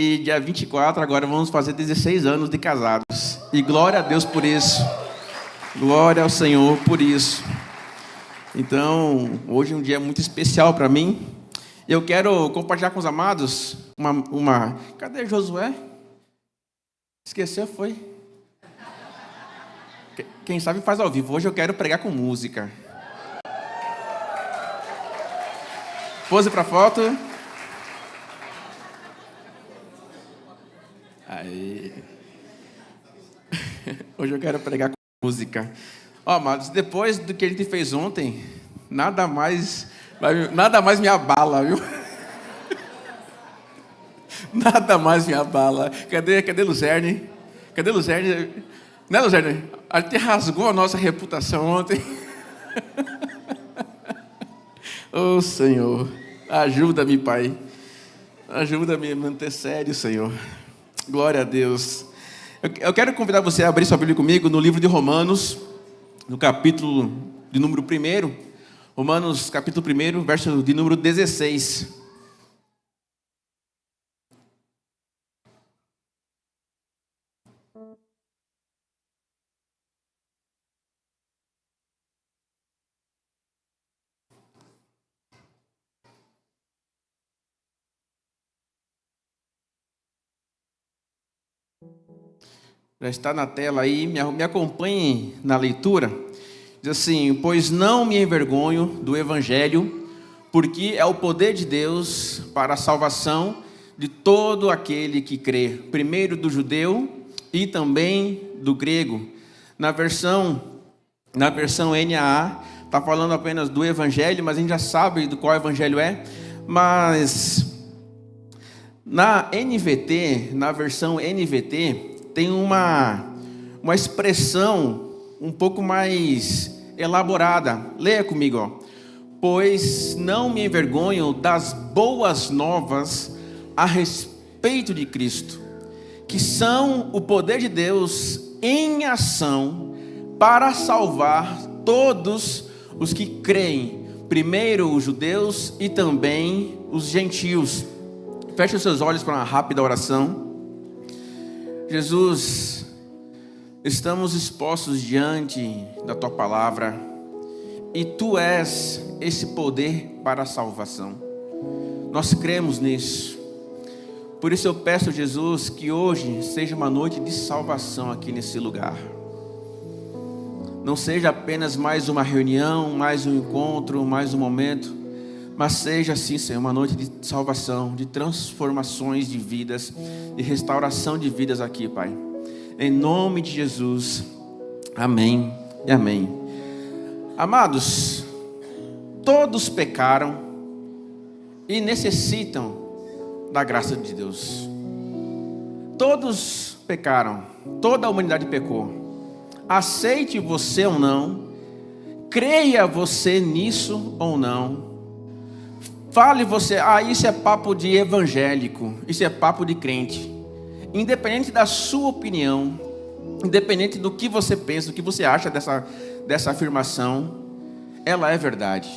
E dia 24, agora vamos fazer 16 anos de casados. E glória a Deus por isso. Glória ao Senhor por isso. Então, hoje é um dia muito especial para mim. Eu quero compartilhar com os amados uma... Cadê Josué? Esqueceu, foi? Quem sabe faz ao vivo. Hoje eu quero pregar com música. Pose para foto. Aí. Hoje eu quero pregar com música. Ó, amados, depois do que a gente fez ontem, nada mais me abala, viu? Nada mais me abala. Cadê Luzerne? Cadê Luzerne? Né, Luzerne? A gente rasgou a nossa reputação ontem. Oh, Senhor, ajuda-me, Pai. Ajuda-me a manter sério, Senhor. Glória a Deus. Eu quero convidar você a abrir sua Bíblia comigo no livro de Romanos, no capítulo de número 1. Romanos, capítulo 1, verso de número 16. Já está na tela aí, me acompanhem na leitura. Diz assim: pois não me envergonho do Evangelho, porque é o poder de Deus para a salvação de todo aquele que crê, primeiro do judeu e também do grego. Na versão NAA, está falando apenas do Evangelho, mas a gente já sabe do qual Evangelho é. Mas na NVT, na versão NVT, tem uma expressão um pouco mais elaborada. Leia comigo, ó. Pois não me envergonho das boas novas a respeito de Cristo, que são o poder de Deus em ação para salvar todos os que creem, primeiro os judeus e também os gentios. Feche os seus olhos para uma rápida oração. Jesus, estamos expostos diante da Tua Palavra e Tu és esse poder para a salvação. Nós cremos nisso. Por isso eu peço, Jesus, que hoje seja uma noite de salvação aqui nesse lugar. Não seja apenas mais uma reunião, mais um encontro, mais um momento, mas seja assim, Senhor, uma noite de salvação, de transformações de vidas, de restauração de vidas aqui, Pai. Em nome de Jesus, amém e amém. Amados, todos pecaram e necessitam da graça de Deus. Todos pecaram, toda a humanidade pecou. Aceite você ou não, creia você nisso ou não. Fale você, isso é papo de evangélico, isso é papo de crente. Independente da sua opinião, independente do que você pensa, do que você acha dessa afirmação, ela é verdade.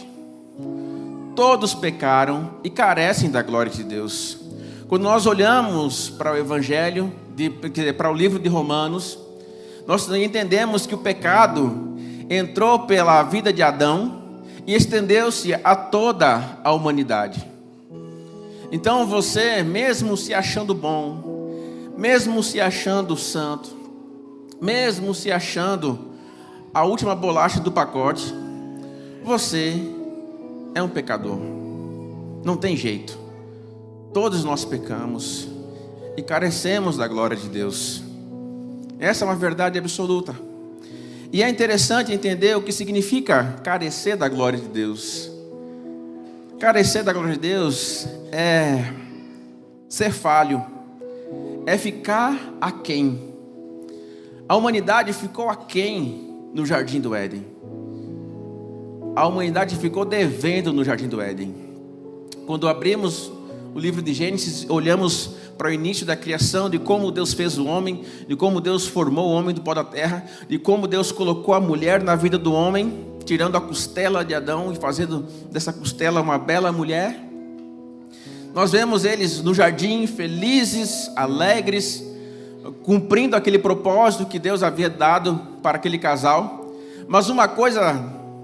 Todos pecaram e carecem da glória de Deus. Quando nós olhamos para o Evangelho, para o livro de Romanos, nós entendemos que o pecado entrou pela vida de Adão e estendeu-se a toda a humanidade. Então você, mesmo se achando bom, mesmo se achando santo, mesmo se achando a última bolacha do pacote, você é um pecador. Não tem jeito. Todos nós pecamos e carecemos da glória de Deus. Essa é uma verdade absoluta. E é interessante entender o que significa carecer da glória de Deus. Carecer da glória de Deus é ser falho, é ficar aquém. A humanidade ficou aquém no Jardim do Éden. A humanidade ficou devendo no Jardim do Éden. Quando abrimos o livro de Gênesis, olhamos para o início da criação, de como Deus fez o homem, de como Deus formou o homem do pó da terra, de como Deus colocou a mulher na vida do homem, tirando a costela de Adão e fazendo dessa costela uma bela mulher. Nós vemos eles no jardim, felizes, alegres, cumprindo aquele propósito que Deus havia dado para aquele casal. Mas uma coisa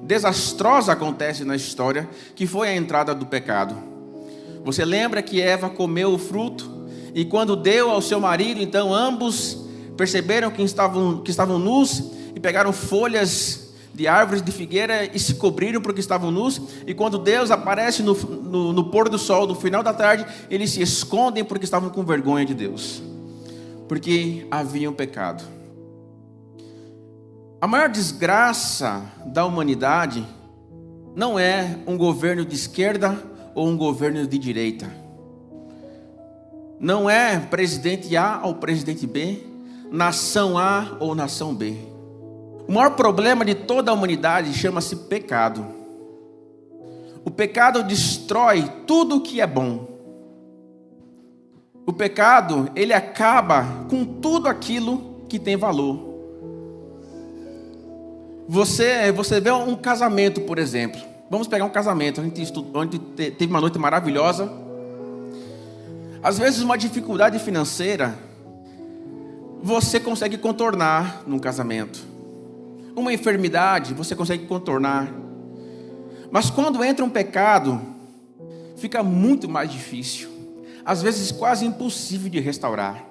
desastrosa acontece na história, que foi a entrada do pecado. Você lembra que Eva comeu o fruto, e quando deu ao seu marido, então ambos perceberam que estavam nus, e pegaram folhas de árvores de figueira e se cobriram porque estavam nus. E quando Deus aparece no pôr do sol, no final da tarde, eles se escondem porque estavam com vergonha de Deus, porque haviam pecado. A maior desgraça da humanidade não é um governo de esquerda ou um governo de direita. Não é presidente A ou presidente B, nação A ou nação B. O maior problema de toda a humanidade chama-se pecado. O pecado destrói tudo o que é bom. O pecado, ele acaba com tudo aquilo que tem valor. Você vê um casamento, por exemplo. Vamos pegar um casamento. A gente teve uma noite maravilhosa. Às vezes uma dificuldade financeira você consegue contornar num casamento. Uma enfermidade você consegue contornar. Mas quando entra um pecado, fica muito mais difícil. Às vezes quase impossível de restaurar.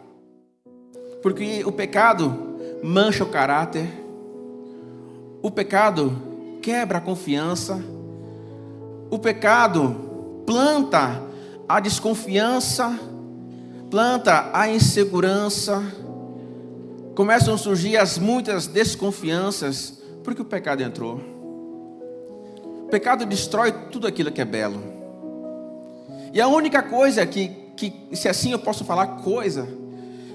Porque o pecado mancha o caráter. O pecado quebra a confiança. O pecado planta a desconfiança, planta a insegurança. Começam a surgir muitas desconfianças, porque o pecado entrou. O pecado destrói tudo aquilo que é belo. E a única coisa que se assim eu posso falar, coisa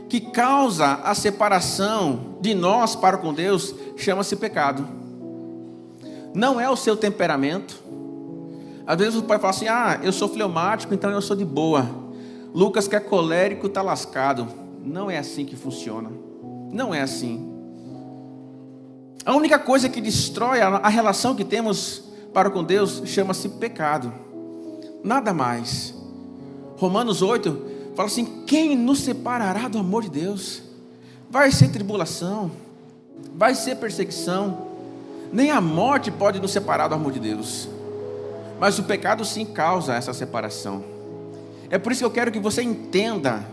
que causa a separação de nós para com Deus, chama-se pecado. Não é o seu temperamento. Às vezes você pode falar assim: eu sou fleumático, então eu sou de boa. Lucas, que é colérico, está lascado. Não é assim que funciona. Não é assim. A única coisa que destrói a relação que temos para com Deus chama-se pecado. Nada mais. Romanos 8 fala assim: quem nos separará do amor de Deus? Vai ser tribulação, vai ser perseguição. Nem a morte pode nos separar do amor de Deus. Mas o pecado sim causa essa separação. É por isso que eu quero que você entenda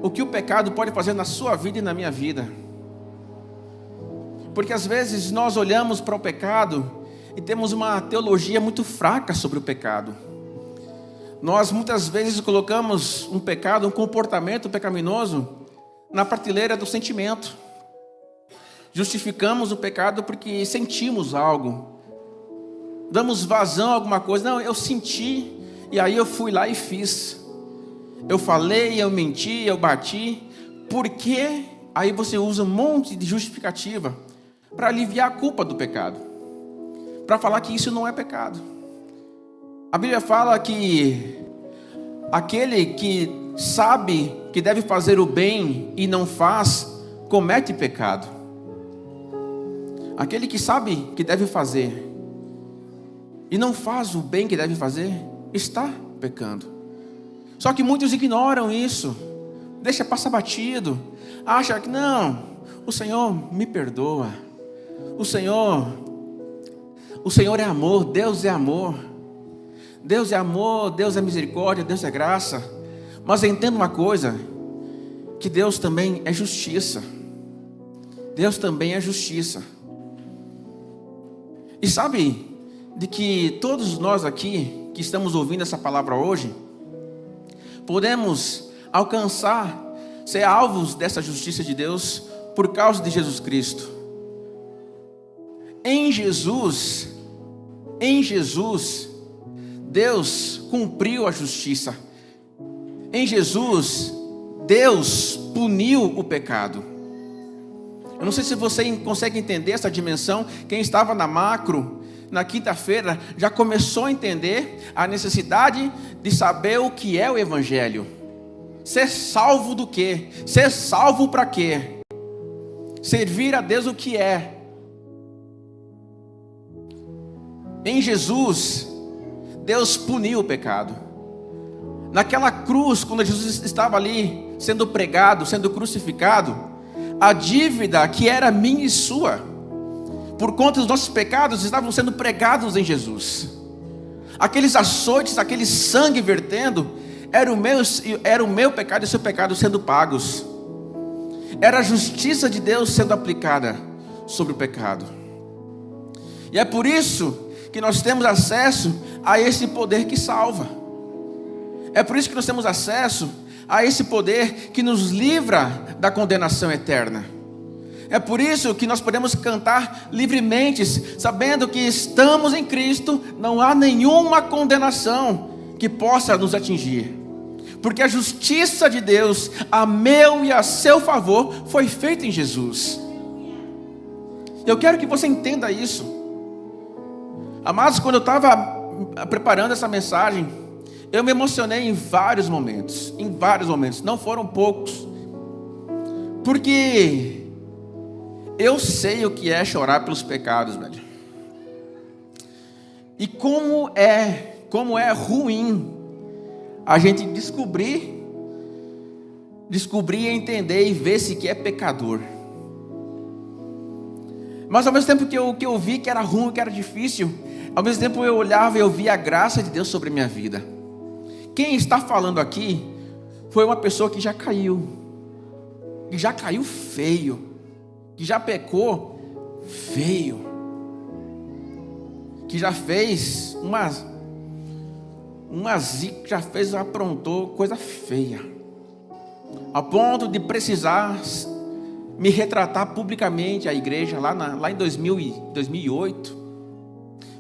o que o pecado pode fazer na sua vida e na minha vida. Porque às vezes nós olhamos para o pecado e temos uma teologia muito fraca sobre o pecado. Nós muitas vezes colocamos um pecado, um comportamento pecaminoso na prateleira do sentimento. Justificamos o pecado porque sentimos algo. Damos vazão a alguma coisa. Não, eu senti e aí eu fui lá e fiz. Eu falei, eu menti, eu bati. Por quê? Aí você usa um monte de justificativa para aliviar a culpa do pecado, para falar que isso não é pecado. A Bíblia fala que aquele que sabe que deve fazer o bem e não faz, comete pecado. Aquele que sabe que deve fazer e não faz o bem que deve fazer, está pecando. Só que muitos ignoram isso, deixa passar batido, acha que não, o Senhor me perdoa, o Senhor é amor, Deus é amor, Deus é amor, Deus é misericórdia, Deus é graça. Mas entenda uma coisa, que Deus também é justiça. Deus também é justiça. E sabe de que todos nós aqui que estamos ouvindo essa palavra hoje, podemos alcançar, ser alvos dessa justiça de Deus por causa de Jesus Cristo. Em Jesus, Deus cumpriu a justiça. Em Jesus, Deus puniu o pecado. Eu não sei se você consegue entender essa dimensão. Quem estava na macro, na quinta-feira, já começou a entender a necessidade de saber o que é o Evangelho. Ser salvo do quê? Ser salvo para quê? Servir a Deus o que é. Em Jesus, Deus puniu o pecado. Naquela cruz, quando Jesus estava ali, sendo pregado, sendo crucificado, a dívida que era minha e sua, por conta dos nossos pecados, estavam sendo pregados em Jesus. Aqueles açoites, aquele sangue vertendo, era o meu pecado e o seu pecado sendo pagos. Era a justiça de Deus sendo aplicada sobre o pecado. E é por isso que nós temos acesso a esse poder que salva. É por isso que nós temos acesso a esse poder que nos livra da condenação eterna. É por isso que nós podemos cantar livremente, sabendo que estamos em Cristo, não há nenhuma condenação que possa nos atingir. Porque a justiça de Deus, a meu e a seu favor, foi feita em Jesus. Eu quero que você entenda isso. Amados, quando eu estava preparando essa mensagem, eu me emocionei em vários momentos, não foram poucos. Porque eu sei o que é chorar pelos pecados, velho. E como é ruim a gente descobrir e entender e ver se que é pecador. Mas ao mesmo tempo que eu vi que era ruim, que era difícil, ao mesmo tempo eu olhava e eu via a graça de Deus sobre a minha vida. Quem está falando aqui foi uma pessoa que já caiu feio, que já pecou feio, que já fez aprontou coisa feia, a ponto de precisar me retratar publicamente à igreja, lá em 2008,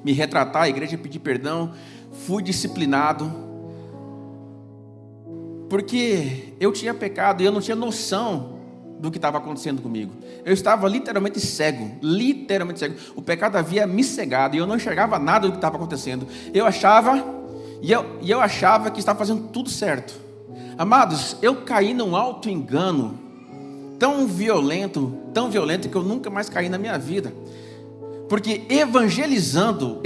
me retratar à igreja, pedir perdão. Fui disciplinado, porque eu tinha pecado e eu não tinha noção do que estava acontecendo comigo. Eu estava literalmente cego. O pecado havia me cegado e eu não enxergava nada do que estava acontecendo. Eu achava que estava fazendo tudo certo. Amados, eu caí num auto-engano tão violento que eu nunca mais caí na minha vida. Porque evangelizando,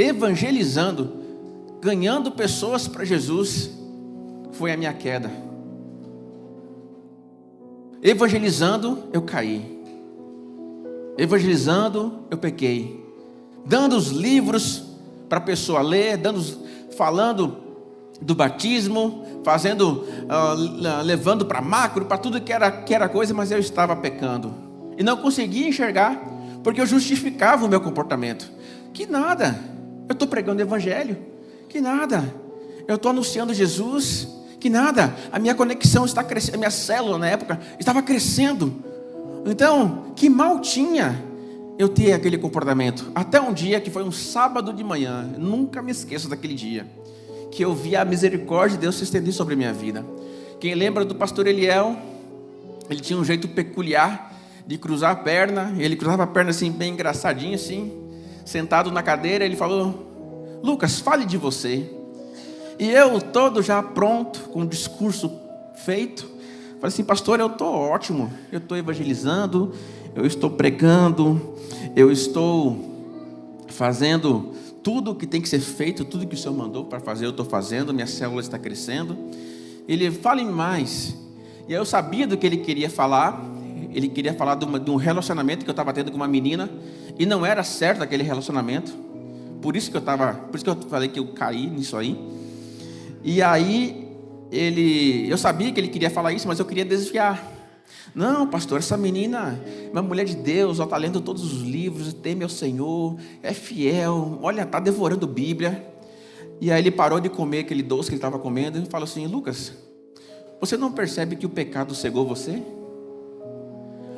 ganhando pessoas para Jesus, foi a minha queda. Evangelizando, eu caí. Evangelizando, eu pequei. Dando os livros para a pessoa ler, falando do batismo, levando para macro, para tudo que era coisa, mas eu estava pecando. E não conseguia enxergar, porque eu justificava o meu comportamento. Que nada, eu estou pregando o evangelho. Que nada, eu estou anunciando Jesus. Que nada, a minha conexão está crescendo, a minha célula na época estava crescendo. Então, que mal tinha eu ter aquele comportamento. Até um dia que foi um sábado de manhã, nunca me esqueço daquele dia, que eu vi a misericórdia de Deus se estender sobre a minha vida. Quem lembra do pastor Eliel? Ele tinha um jeito peculiar de cruzar a perna. Ele cruzava a perna assim, bem engraçadinho assim, sentado na cadeira. Ele falou: Lucas, fale de você. E eu todo já pronto, com o discurso feito, falei assim: pastor, eu estou ótimo, eu estou evangelizando, eu estou pregando, eu estou fazendo tudo o que tem que ser feito, tudo que o Senhor mandou para fazer, eu estou fazendo, minha célula está crescendo. Ele: fale mais. E aí eu sabia do que ele queria falar de um relacionamento que eu estava tendo com uma menina, e não era certo aquele relacionamento, por isso que eu falei que eu caí nisso aí. E aí, eu sabia que ele queria falar isso, mas eu queria desviar. Não, pastor, essa menina é uma mulher de Deus, ela está lendo todos os livros, teme ao Senhor, é fiel, olha, está devorando Bíblia. E aí ele parou de comer aquele doce que ele estava comendo e falou assim: Lucas, você não percebe que o pecado cegou você?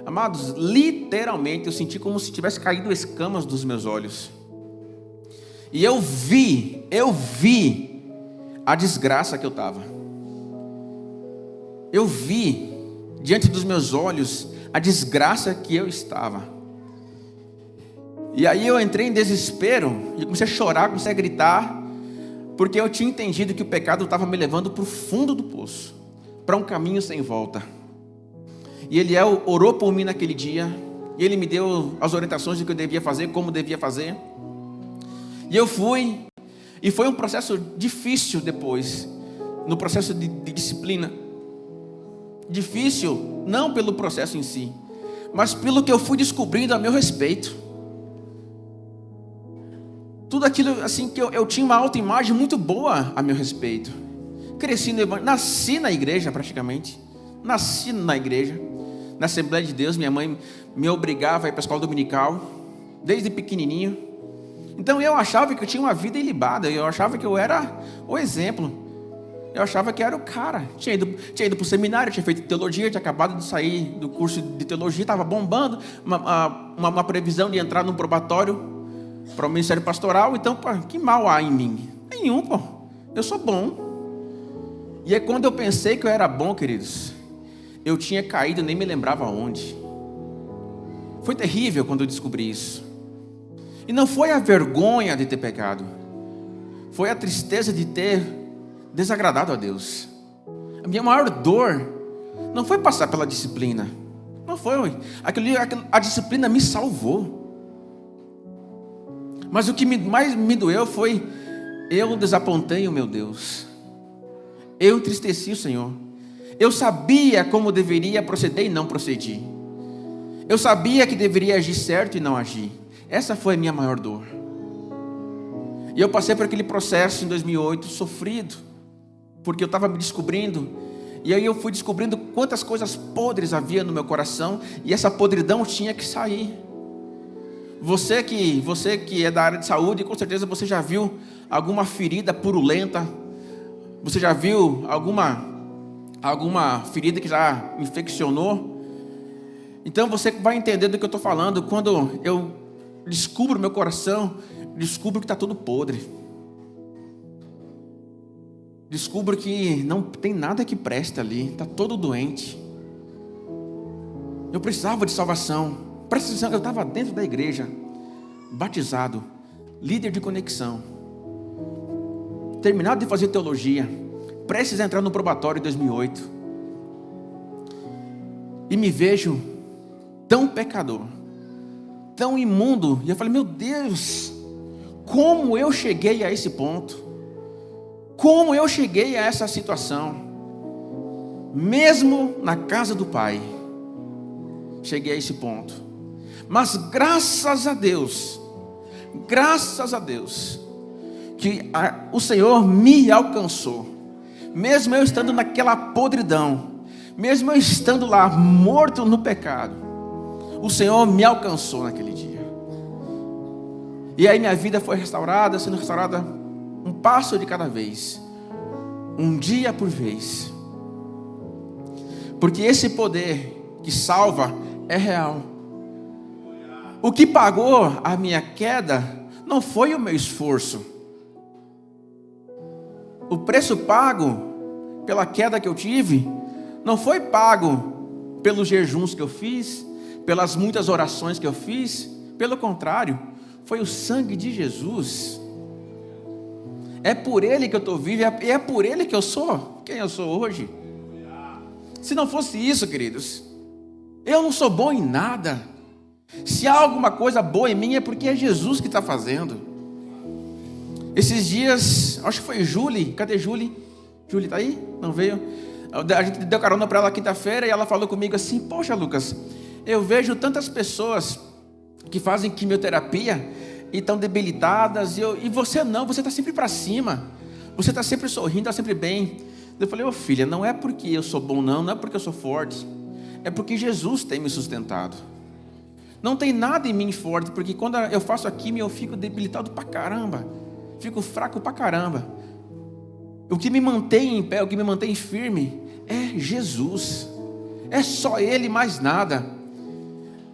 Amados, literalmente eu senti como se tivesse caído escamas dos meus olhos. E eu vi a desgraça que eu estava. Eu vi diante dos meus olhos a desgraça que eu estava. E aí eu entrei em desespero e comecei a chorar, comecei a gritar, porque eu tinha entendido que o pecado estava me levando para o fundo do poço, para um caminho sem volta. E Eliel orou por mim naquele dia, e ele me deu as orientações do que eu devia fazer, como devia fazer. E eu fui, E foi um processo difícil depois, no processo de disciplina. Difícil, não pelo processo em si, mas pelo que eu fui descobrindo a meu respeito. Tudo aquilo assim que eu tinha uma autoimagem muito boa a meu respeito. Cresci no evangelho, nasci na igreja praticamente. Nasci na igreja, na Assembleia de Deus. Minha mãe me obrigava a ir para a escola dominical, desde pequenininho. Então eu achava que eu tinha uma vida ilibada. Eu achava que eu era o exemplo. Eu achava que era o cara. Tinha ido para o seminário, tinha feito teologia, tinha acabado de sair do curso de teologia, estava bombando, uma previsão de entrar num probatório para o ministério pastoral. Então, pô, que mal há em mim? Nenhum, pô. Eu sou bom. E é quando eu pensei que eu era bom, queridos, eu tinha caído, nem me lembrava onde. Foi terrível quando eu descobri isso. E não foi a vergonha de ter pecado, foi a tristeza de ter desagradado a Deus. A minha maior dor não foi passar pela disciplina. Não foi. A disciplina me salvou. Mas o que mais me doeu foi: eu desapontei o meu Deus. Eu entristeci o Senhor. Eu sabia como deveria proceder e não procedi. Eu sabia que deveria agir certo e não agi. Essa foi a minha maior dor. E eu passei por aquele processo em 2008, sofrido, porque eu estava me descobrindo. E aí eu fui descobrindo quantas coisas podres havia no meu coração, e essa podridão tinha que sair. Você que é da área de saúde, com certeza você já viu alguma ferida purulenta. Você já viu alguma ferida que já infeccionou? Então você vai entender do que eu estou falando. Quando eu descubro meu coração, descubro que está tudo podre. Descubro que não tem nada que preste ali. Está todo doente. Eu precisava de salvação. Presta atenção, eu estava dentro da igreja, batizado, líder de conexão, terminado de fazer teologia, prestes a entrar no probatório em 2008, e me vejo tão pecador, tão imundo, e eu falei: meu Deus, como eu cheguei a esse ponto? Como eu cheguei a essa situação? Mesmo na casa do Pai, cheguei a esse ponto. Mas graças a Deus, que o Senhor me alcançou, mesmo eu estando naquela podridão, mesmo eu estando lá morto no pecado, o Senhor me alcançou naquele dia. E aí minha vida foi restaurada, sendo restaurada um passo de cada vez, um dia por vez, porque esse poder que salva é real. O que pagou a minha queda não foi o meu esforço. O preço pago pela queda que eu tive não foi pago pelos jejuns que eu fiz, pelas muitas orações que eu fiz. Pelo contrário, foi o sangue de Jesus. É por Ele que eu estou vivo, e é por Ele que eu sou quem eu sou hoje. Se não fosse isso, queridos, eu não sou bom em nada. Se há alguma coisa boa em mim, é porque é Jesus que está fazendo. Esses dias, acho que foi Julie. Cadê Julie? Julie está aí? Não veio? A gente deu carona para ela quinta-feira, e ela falou comigo assim: poxa, Lucas, eu vejo tantas pessoas que fazem quimioterapia e estão debilitadas, e você não, você está sempre para cima, você está sempre sorrindo, está sempre bem. Eu falei: ô filha, não é porque eu sou bom, não é porque eu sou forte, é porque Jesus tem me sustentado. Não tem nada em mim forte, porque quando eu faço a quimio eu fico debilitado pra caramba, fico fraco pra caramba. O que me mantém em pé, o que me mantém firme é Jesus. É só Ele, mais nada.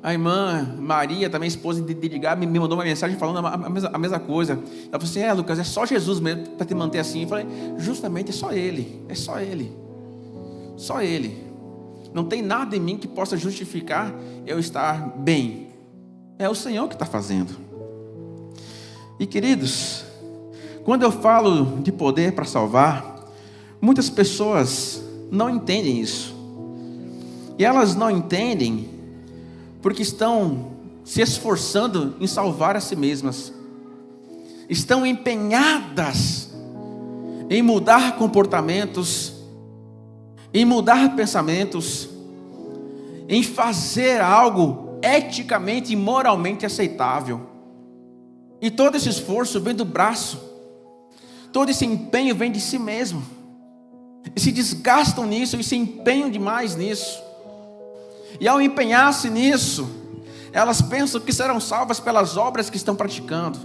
A irmã Maria, também esposa de Edgar, me mandou uma mensagem falando a mesma coisa. Ela falou assim: Lucas, é só Jesus mesmo para te manter assim. Eu falei: justamente, é só Ele. É só Ele. Só Ele. Não tem nada em mim que possa justificar eu estar bem. É o Senhor que está fazendo. E queridos, quando eu falo de poder para salvar, muitas pessoas não entendem isso. E elas não entendem porque estão se esforçando em salvar a si mesmas. estão empenhadas em mudar comportamentos, em mudar pensamentos, em fazer algo eticamente e moralmente aceitável. E todo esse esforço vem do braço, todo esse empenho vem de si mesmo, e se desgastam nisso, e se empenham demais nisso. E ao empenhar-se nisso, elas pensam que serão salvas pelas obras que estão praticando,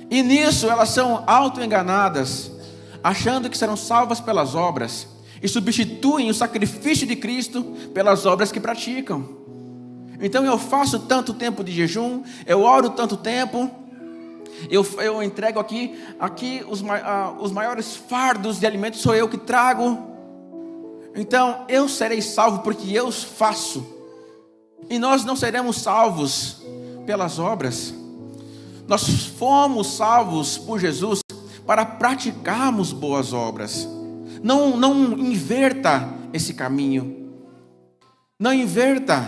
e nisso elas são auto-enganadas, achando que serão salvas pelas obras, e substituem o sacrifício de Cristo pelas obras que praticam. Então eu faço tanto tempo de jejum, eu oro tanto tempo, eu entrego aqui os maiores fardos de alimentos sou eu que trago, então eu serei salvo porque eu faço. E nós não seremos salvos pelas obras. Nós fomos salvos por Jesus para praticarmos boas obras. Não inverta esse caminho, não inverta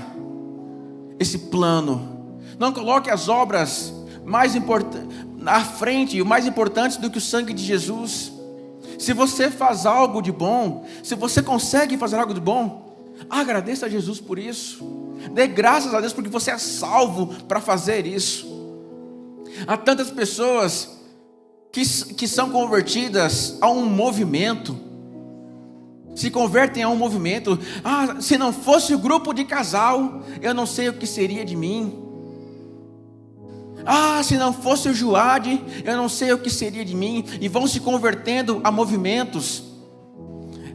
esse plano, não coloque as obras mais importantes na frente, mais importantes do que o sangue de Jesus. Se você faz algo de bom, se você consegue fazer algo de bom, agradeça a Jesus por isso, dê graças a Deus porque você é salvo para fazer isso. Há tantas pessoas que são convertidas a um movimento, se convertem a um movimento. Se não fosse o grupo de casal, eu não sei o que seria de mim. Se não fosse o Juade, eu não sei o que seria de mim. E vão se convertendo a movimentos,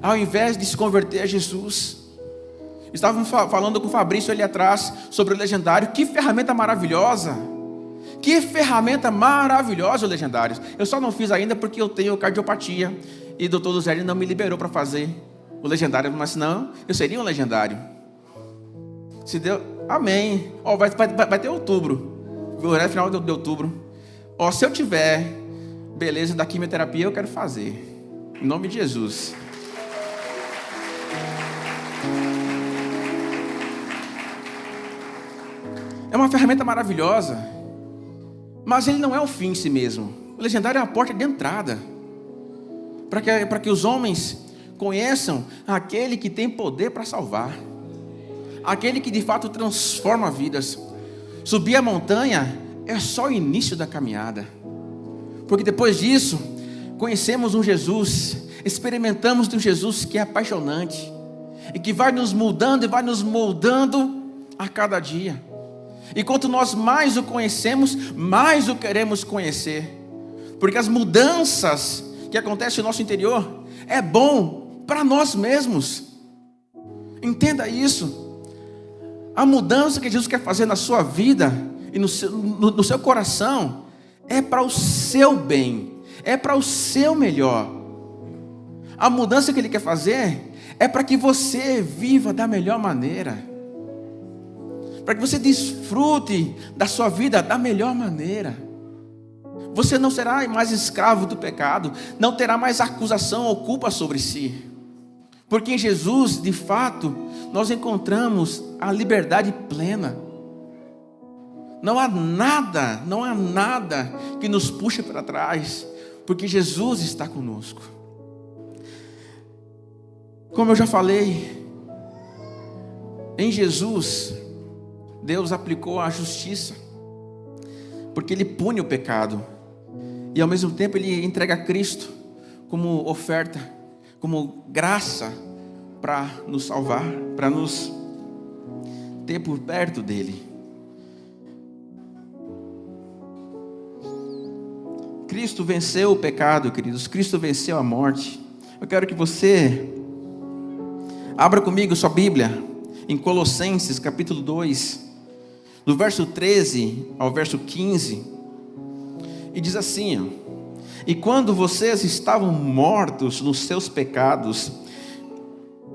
ao invés de se converter a Jesus. Estávamos falando com o Fabrício ali atrás sobre o Legendário. Que ferramenta maravilhosa! Que ferramenta maravilhosa o Legendário. Eu só não fiz ainda porque eu tenho cardiopatia e o Dr. Luzerli não me liberou para fazer o Legendário, mas senão eu seria um Legendário. Se deu, amém. Vai ter outubro, final de outubro. Se eu tiver beleza da quimioterapia, eu quero fazer, em nome de Jesus. É uma ferramenta maravilhosa, mas ele não é o fim em si mesmo. O Legendário é a porta de entrada, para que os homens conheçam aquele que tem poder para salvar, aquele que de fato transforma vidas. Subir a montanha é só o início da caminhada, porque depois disso conhecemos um Jesus, experimentamos de um Jesus que é apaixonante e que vai nos mudando e vai nos moldando a cada dia. E quanto nós mais o conhecemos, mais o queremos conhecer, porque as mudanças que acontecem no nosso interior é bom para nós mesmos. Entenda isso. A mudança que Jesus quer fazer na sua vida e no seu coração é para o seu bem, é para o seu melhor. A mudança que Ele quer fazer é para que você viva da melhor maneira, para que você desfrute da sua vida da melhor maneira. Você não será mais escravo do pecado, não terá mais acusação ou culpa sobre si, porque em Jesus, de fato, nós encontramos a liberdade plena. Não há nada que nos puxe para trás, porque Jesus está conosco. Como eu já falei, em Jesus, Deus aplicou a justiça, porque Ele pune o pecado, e ao mesmo tempo Ele entrega Cristo como oferta, como graça para nos salvar, para nos ter por perto dEle. Cristo venceu o pecado, queridos. Cristo venceu a morte. Eu quero que você abra comigo sua Bíblia em Colossenses capítulo 2, do verso 13 ao verso 15, e diz assim: e quando vocês estavam mortos nos seus pecados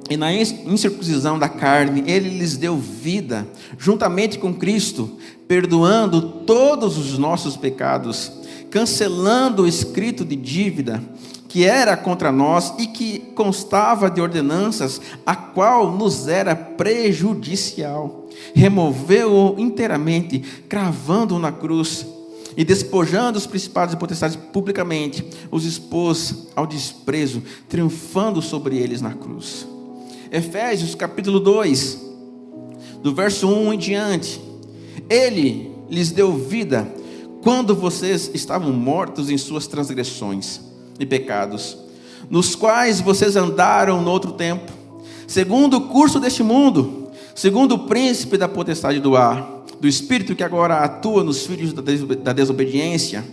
e na incircuncisão da carne, Ele lhes deu vida juntamente com Cristo, perdoando todos os nossos pecados, cancelando o escrito de dívida que era contra nós e que constava de ordenanças, a qual nos era prejudicial. Removeu-o inteiramente, cravando-o na cruz, e despojando os principados e potestades publicamente, os expôs ao desprezo, triunfando sobre eles na cruz. Efésios capítulo 2, do verso 1 em diante. Ele lhes deu vida quando vocês estavam mortos em suas transgressões e pecados, nos quais vocês andaram no outro tempo, segundo o curso deste mundo, segundo o príncipe da potestade do ar, do espírito que agora atua nos filhos da desobediência.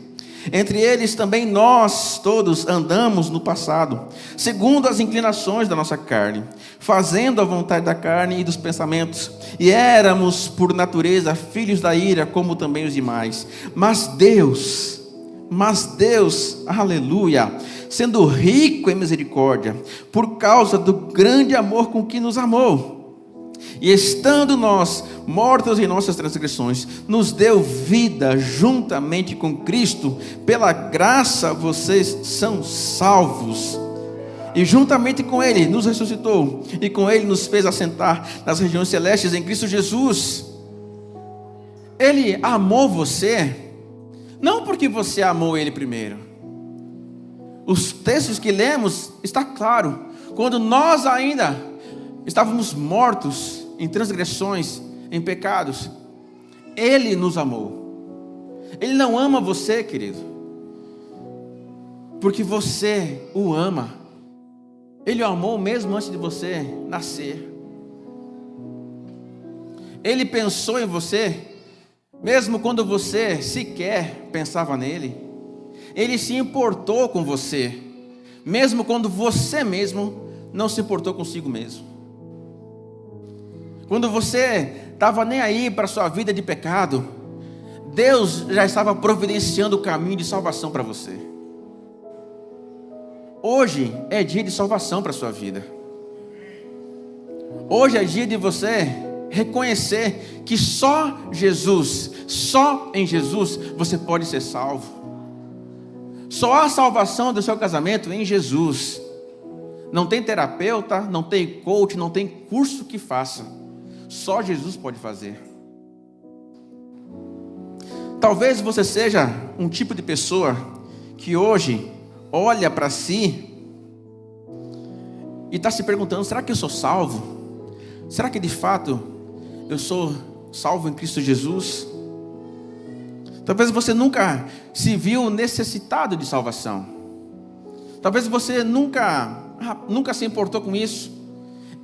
Entre eles também nós todos andamos no passado, segundo as inclinações da nossa carne, fazendo a vontade da carne e dos pensamentos, e éramos por natureza filhos da ira, como também os demais. Mas Deus, aleluia, sendo rico em misericórdia, por causa do grande amor com que nos amou, e estando nós mortos em nossas transgressões, nos deu vida juntamente com Cristo. Pela graça vocês são salvos. E juntamente com Ele nos ressuscitou, e com Ele nos fez assentar nas regiões celestes em Cristo Jesus. Ele amou você, não porque você amou Ele primeiro. Os textos que lemos, está claro, quando nós ainda estávamos mortos em transgressões, em pecados, Ele nos amou. Ele não ama você, querido, porque você o ama. Ele o amou mesmo antes de você nascer. Ele pensou em você, mesmo quando você sequer pensava nele. Ele se importou com você, mesmo quando você mesmo não se importou consigo mesmo. Quando você estava nem aí para a sua vida de pecado, Deus já estava providenciando o caminho de salvação para você. Hoje é dia de salvação para a sua vida. Hoje é dia de você reconhecer que só em Jesus você pode ser salvo. Só há salvação do seu casamento em Jesus. Não tem terapeuta, não tem coach, não tem curso que faça. Só Jesus pode fazer. Talvez você seja um tipo de pessoa que hoje olha para si e está se perguntando: será que eu sou salvo? Será que de fato eu sou salvo em Cristo Jesus? Talvez você nunca se viu necessitado de salvação. Talvez você nunca se importou com isso.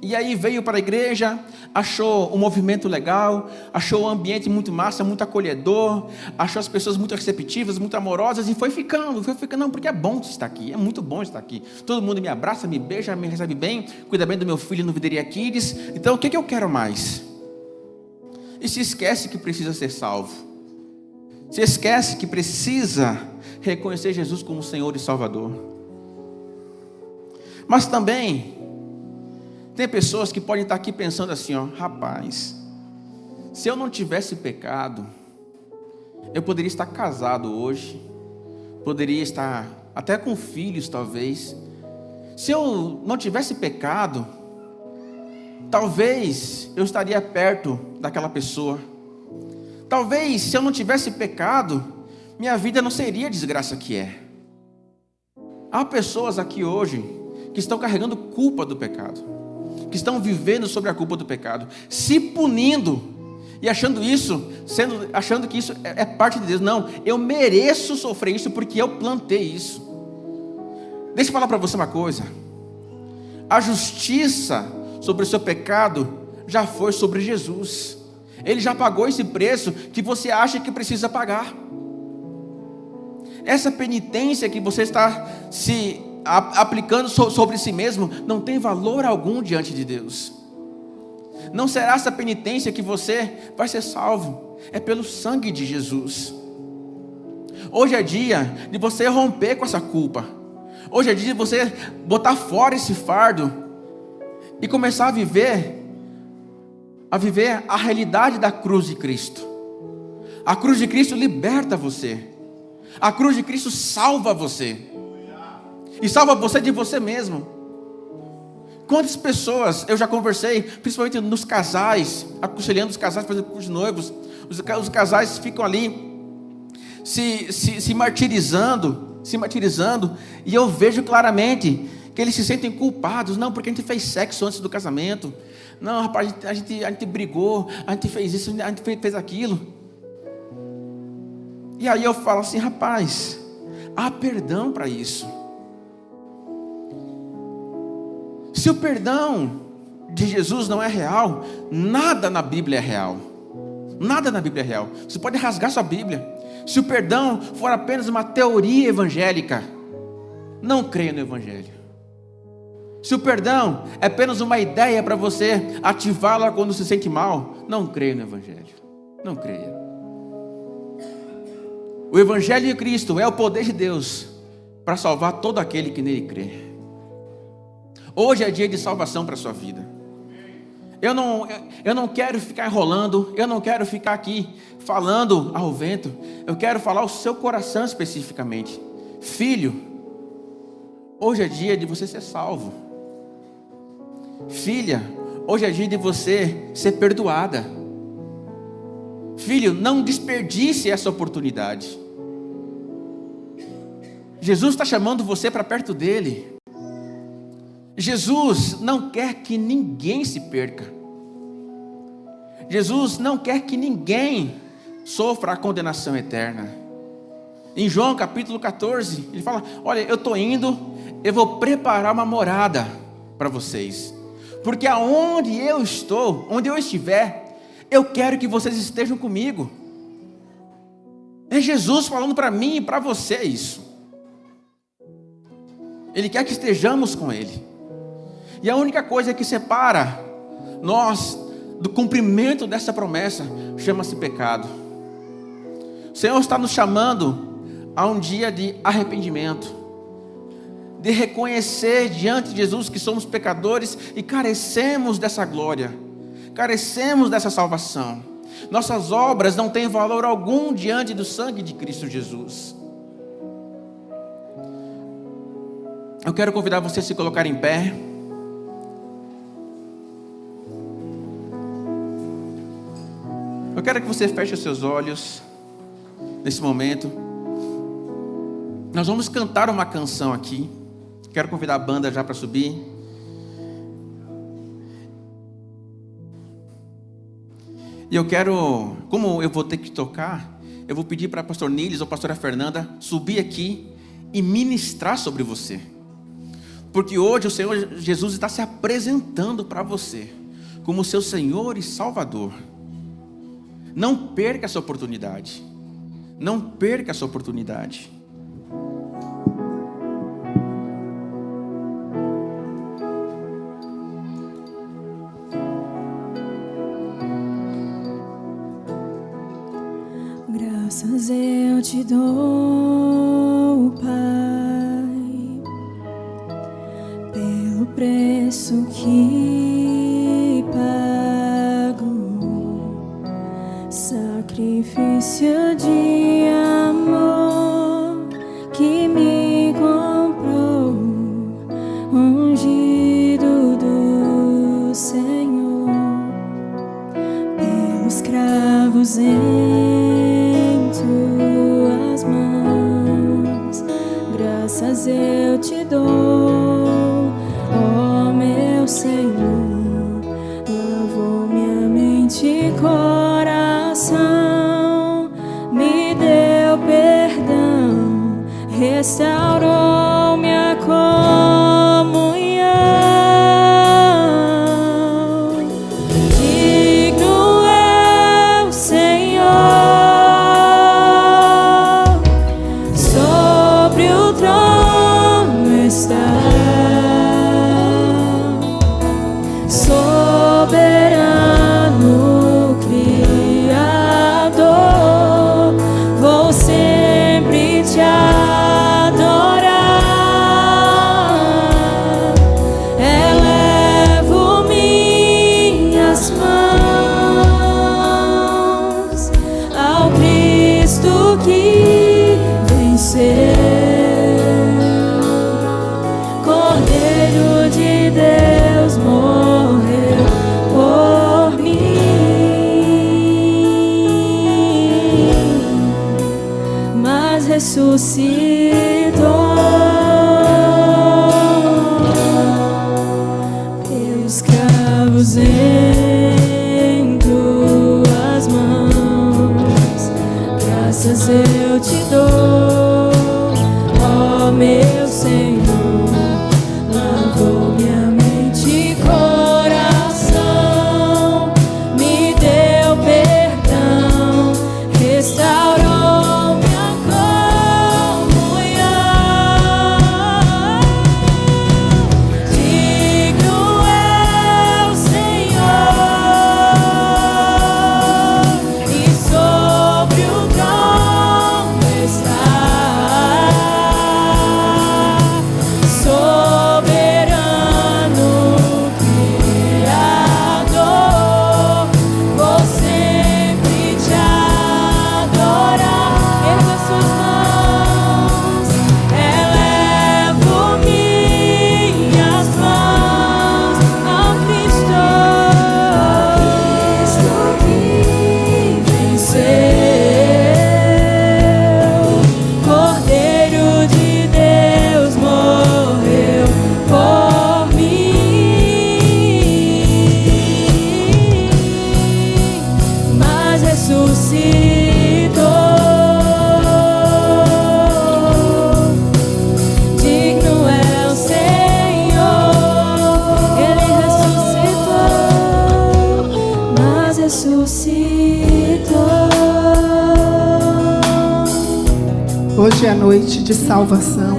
E aí veio para a igreja, achou um movimento legal, achou o ambiente muito massa, muito acolhedor, achou as pessoas muito receptivas, muito amorosas, e foi ficando, não, porque é bom estar aqui, é muito bom estar aqui. Todo mundo me abraça, me beija, me recebe bem, cuida bem do meu filho no Videria Kids. Então o que eu quero mais? E se esquece que precisa ser salvo. Se esquece que precisa reconhecer Jesus como Senhor e Salvador. Mas também tem pessoas que podem estar aqui pensando assim, rapaz, se eu não tivesse pecado, eu poderia estar casado hoje, poderia estar até com filhos talvez. Se eu não tivesse pecado, talvez eu estaria perto daquela pessoa. Talvez se eu não tivesse pecado, minha vida não seria a desgraça que é. Há pessoas aqui hoje que estão carregando culpa do pecado, que estão vivendo sobre a culpa do pecado, se punindo e achando que isso é parte de Deus. Não, eu mereço sofrer isso porque eu plantei isso. Deixa eu falar para você uma coisa: a justiça sobre o seu pecado já foi sobre Jesus. Ele já pagou esse preço que você acha que precisa pagar. Essa penitência que você está se aplicando sobre si mesmo não tem valor algum diante de Deus. Não será essa penitência que você vai ser salvo. É pelo sangue de Jesus. Hoje é dia de você romper com essa culpa. Hoje é dia de você botar fora esse fardo e começar a viver a realidade da cruz de Cristo. A cruz de Cristo liberta você. A cruz de Cristo salva você. E salva você de você mesmo. Quantas pessoas eu já conversei, principalmente nos casais, aconselhando os casais, fazendo curso de noivos. Os casais ficam ali se martirizando, e eu vejo claramente que eles se sentem culpados. Não, porque a gente fez sexo antes do casamento. Não, rapaz, a gente brigou, a gente fez isso, a gente fez aquilo. E aí eu falo assim, rapaz, há perdão para isso. Se o perdão de Jesus não é real, nada na Bíblia é real. Nada na Bíblia é real. Você pode rasgar sua Bíblia. Se o perdão for apenas uma teoria evangélica, não creia no Evangelho. Se o perdão é apenas uma ideia para você ativá-la quando se sente mal, não creia no Evangelho. Não creia. O Evangelho de Cristo é o poder de Deus para salvar todo aquele que nele crê. Hoje é dia de salvação para a sua vida. Eu não quero ficar enrolando, eu não quero ficar aqui falando ao vento. Eu quero falar ao seu coração especificamente. Filho, hoje é dia de você ser salvo. Filha, hoje é dia de você ser perdoada. Filho, não desperdice essa oportunidade. Jesus está chamando você para perto dele. Jesus não quer que ninguém se perca. Jesus não quer que ninguém sofra a condenação eterna. Em João capítulo 14, ele fala, olha, eu estou indo, eu vou preparar uma morada para vocês. Porque aonde eu estou, onde eu estiver, eu quero que vocês estejam comigo. É Jesus falando para mim e para você isso. Ele quer que estejamos com Ele. E a única coisa que separa nós do cumprimento dessa promessa chama-se pecado. O Senhor está nos chamando a um dia de arrependimento, de reconhecer diante de Jesus que somos pecadores e carecemos dessa glória, carecemos dessa salvação. Nossas obras não têm valor algum diante do sangue de Cristo Jesus. Eu quero convidar você a se colocar em pé. Eu quero que você feche os seus olhos nesse momento. Nós vamos cantar uma canção aqui. Quero convidar a banda já para subir. E eu quero, como eu vou ter que tocar, eu vou pedir para a pastor Niles ou a pastora Fernanda subir aqui e ministrar sobre você. Porque hoje o Senhor Jesus está se apresentando para você como seu Senhor e Salvador. Não perca essa oportunidade. Não perca essa oportunidade. Graças eu te dou, Pai, pelo preço que sacrifício de amor que me comprou, ungido do Senhor, pelos cravos em tuas mãos. Graças eu te dou, ó meu Senhor, lavou minha mente e coração, me deu perdão, restaurou minha comunhão. Digno é o Senhor, sobre o trono está, soberano Criador, vou sempre te adorar. Elevo minhas mãos ao Cristo que venceu, Cordeiro de Deus morreu por ressuscitou. Pelos cravos em tuas mãos, graças eu te dou, ó meu Senhor. Lavou minha mente e coração, me deu perdão, restaurou minha comunhão. Digno é o Senhor, e sobre o trono está. Soberano Criador, vou sempre te adorar. Erga suas mãos, elevo minhas mãos ao Cristo que venceu. Cordeiro de Deus morreu por mim, mas ressuscitou. Digno é o Senhor, Ele ressuscitou, mas ressuscitou. Hoje é noite de salvação.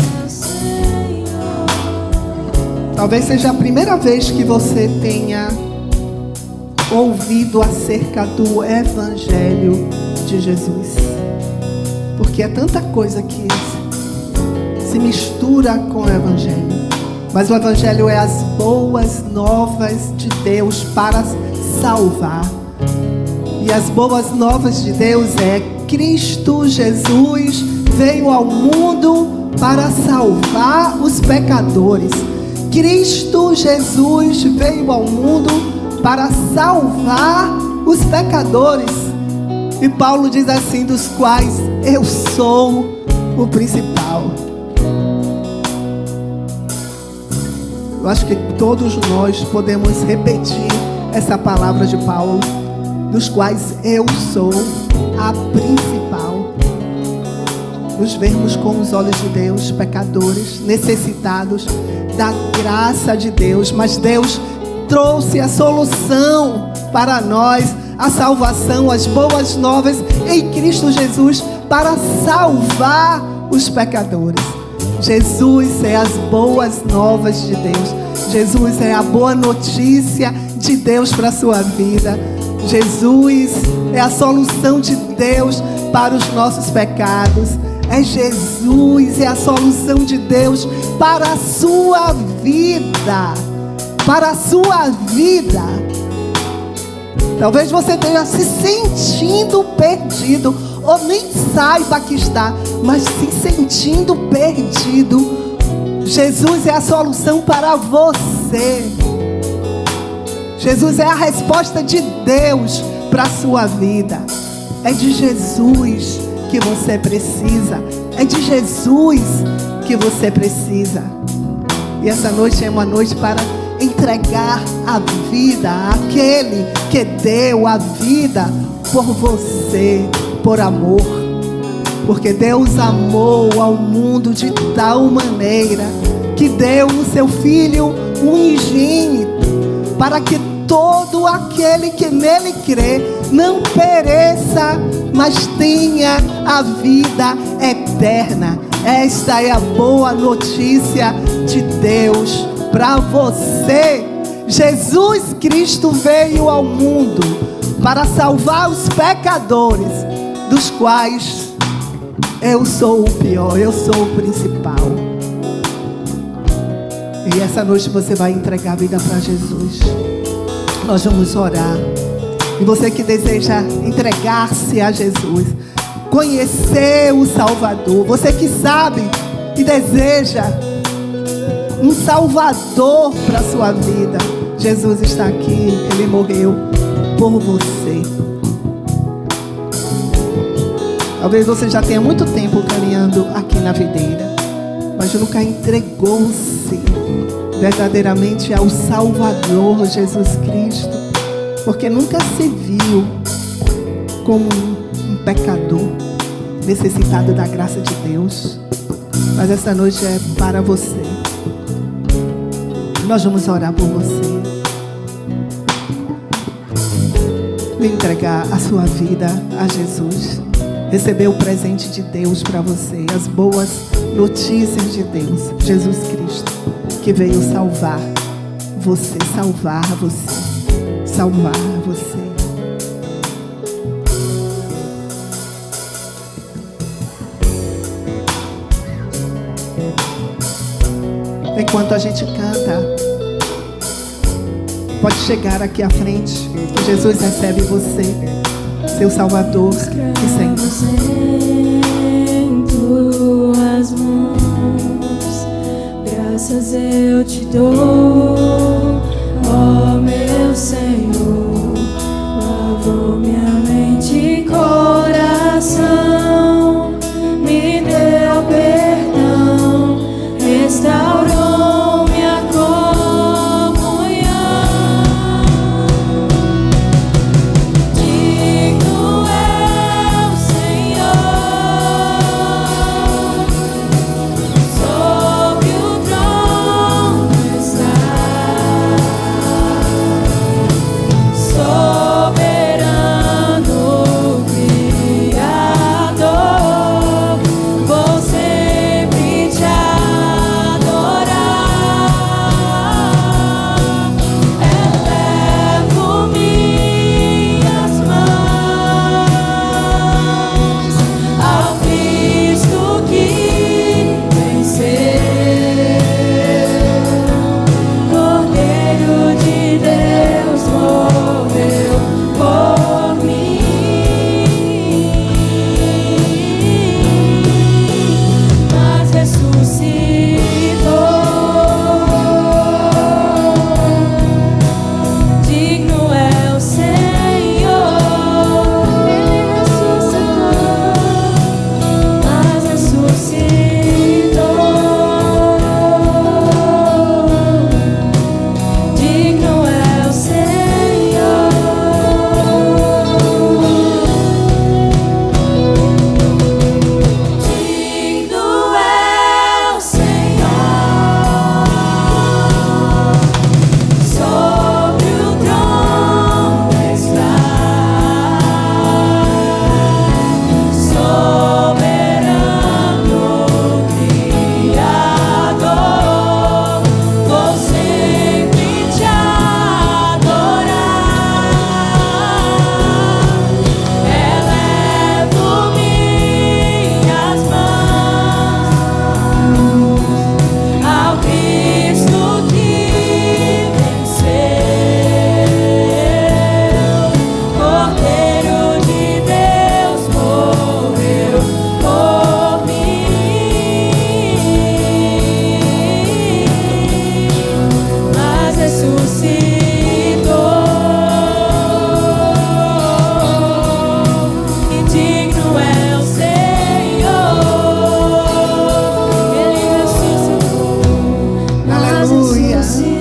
Talvez seja a primeira vez que você tenha ouvido acerca do Evangelho de Jesus. Porque é tanta coisa que se mistura com o Evangelho. Mas o Evangelho é as boas novas de Deus para salvar. E as boas novas de Deus é Cristo Jesus veio ao mundo para salvar os pecadores. Cristo Jesus veio ao mundo para salvar os pecadores. E Paulo diz assim, dos quais eu sou o principal. Eu acho que todos nós podemos repetir essa palavra de Paulo, dos quais eu sou a principal. Nos vermos com os olhos de Deus, pecadores, necessitados da graça de Deus, mas Deus trouxe a solução para nós, a salvação, as boas novas em Cristo Jesus para salvar os pecadores. Jesus é as boas novas de Deus. Jesus é a boa notícia de Deus para a sua vida. Jesus é a solução de Deus para os nossos pecados. É Jesus, é a solução de Deus para a sua vida. Para a sua vida. Talvez você esteja se sentindo perdido, ou nem saiba que está, mas se sentindo perdido. Jesus é a solução para você. Jesus é a resposta de Deus para a sua vida. É de Jesus que você precisa. É de Jesus que você precisa. E essa noite é uma noite para entregar a vida àquele que deu a vida por você, por amor. Porque Deus amou ao mundo de tal maneira que deu o seu Filho unigênito, para que todo aquele que nele crê não pereça, mas tenha a vida eterna. Esta é a boa notícia de Deus para você. Jesus Cristo veio ao mundo para salvar os pecadores, dos quais eu sou o pior, eu sou o principal. E essa noite você vai entregar a vida para Jesus. Nós vamos orar. E você que deseja entregar-se a Jesus, conhecer o Salvador, você que sabe e deseja um Salvador para a sua vida, Jesus está aqui, Ele morreu por você. Talvez você já tenha muito tempo caminhando aqui na videira, mas nunca entregou-se verdadeiramente ao Salvador Jesus Cristo, porque nunca se viu como um pecador necessitado da graça de Deus. Mas essa noite é para você. Nós vamos orar por você. Vem entregar a sua vida a Jesus. Receber o presente de Deus para você, as boas notícias de Deus, Jesus Cristo, que veio salvar você, salvar você, salvar você. Enquanto a gente canta, pode chegar aqui à frente, que Jesus recebe você, seu Salvador e Senhor. Em tuas mãos, graças eu te dou, ó meu Senhor. Lavou minha mente e coração, me deu perdão, restaurou minha comunhão. Digno é o Senhor, sobre o trono está, soberano Criador, vou sempre te adorar. Elevo minhas mãos ao Cristo que venceu, Cordeiro de Deus morreu por mim, mas ressuscitou. Digno é o Senhor, Ele ressuscitou, mas ressuscitou. Digno é o Senhor, digno é o Senhor, sobre o trono está, soberano Criador, vou sempre te adorar. Elevo minhas mãos ao Cristo que venceu, Cordeiro de Deus morreu por mim, mas ressuscitou. E digno é o Senhor, Ele ressuscitou, mas Aleluia. ressuscitou.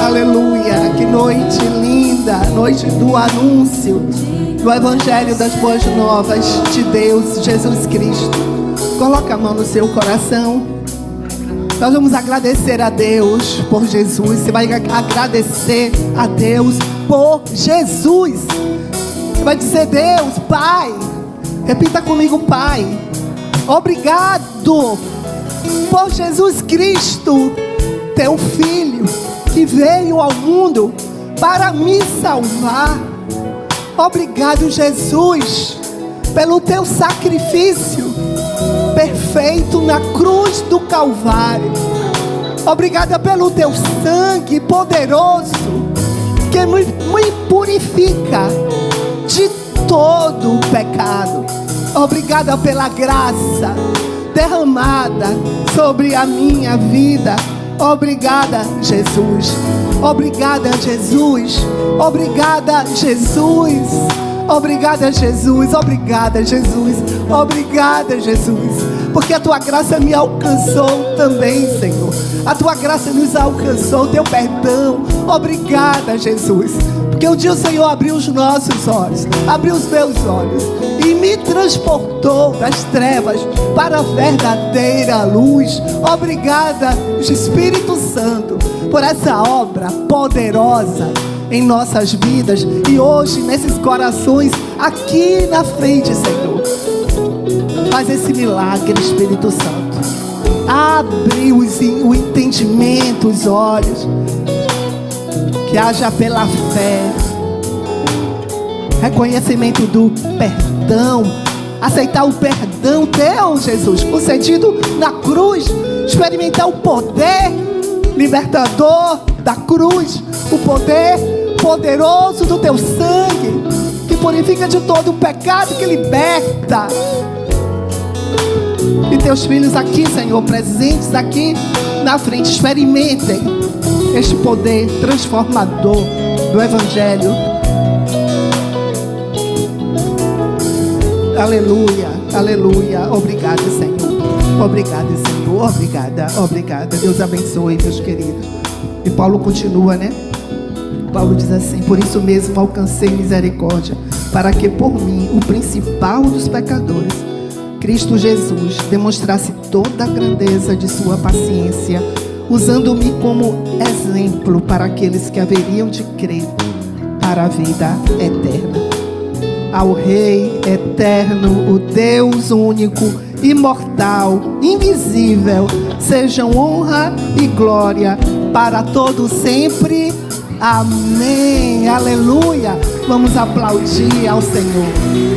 Aleluia, que noite linda, noite do anúncio do Evangelho das Boas Novas de Deus, Jesus Cristo. Coloca a mão no seu coração. Nós vamos agradecer a Deus por Jesus. Você vai agradecer a Deus por Jesus. Você vai dizer: Deus, Pai, repita comigo: Pai, obrigado por Jesus Cristo, teu Filho, que veio ao mundo para me salvar. Obrigado, Jesus, pelo teu sacrifício perfeito na cruz do Calvário. Obrigada pelo teu sangue poderoso que me purifica de todo o pecado. Obrigada pela graça derramada sobre a minha vida. Obrigada, Jesus. Obrigada, Jesus. Obrigada, Jesus. Obrigada, Jesus. Obrigada, Jesus. Obrigada, Jesus. Porque a tua graça me alcançou também, Senhor. A tua graça nos alcançou, o teu perdão. Obrigada, Jesus. Porque um dia o Senhor abriu os nossos olhos, abriu os meus olhos e me transportou das trevas para a verdadeira luz. Obrigada, Espírito Santo, por essa obra poderosa em nossas vidas e hoje nesses corações aqui na frente, Senhor. Faz esse milagre, Espírito Santo. Abre o entendimento, os olhos. Que haja pela fé, reconhecimento do perdão, aceitar o perdão teu, Jesus, concedido na cruz, experimentar o poder libertador da cruz, o poder poderoso do teu sangue, que purifica de todo o pecado, que liberta. E teus filhos aqui, Senhor, presentes aqui na frente, experimentem este poder transformador do Evangelho. Aleluia, aleluia. Obrigado, Senhor. Obrigado, Senhor. Obrigada, obrigada. Deus abençoe, meus queridos. E Paulo continua, né? Paulo diz assim: por isso mesmo alcancei misericórdia, para que por mim, o principal dos pecadores, Cristo Jesus, demonstrasse toda a grandeza de sua paciência, usando-me como exemplo para aqueles que haveriam de crer para a vida eterna. Ao Rei eterno, o Deus único, imortal, invisível, sejam honra e glória para todo sempre. Amém. Aleluia. Vamos aplaudir ao Senhor.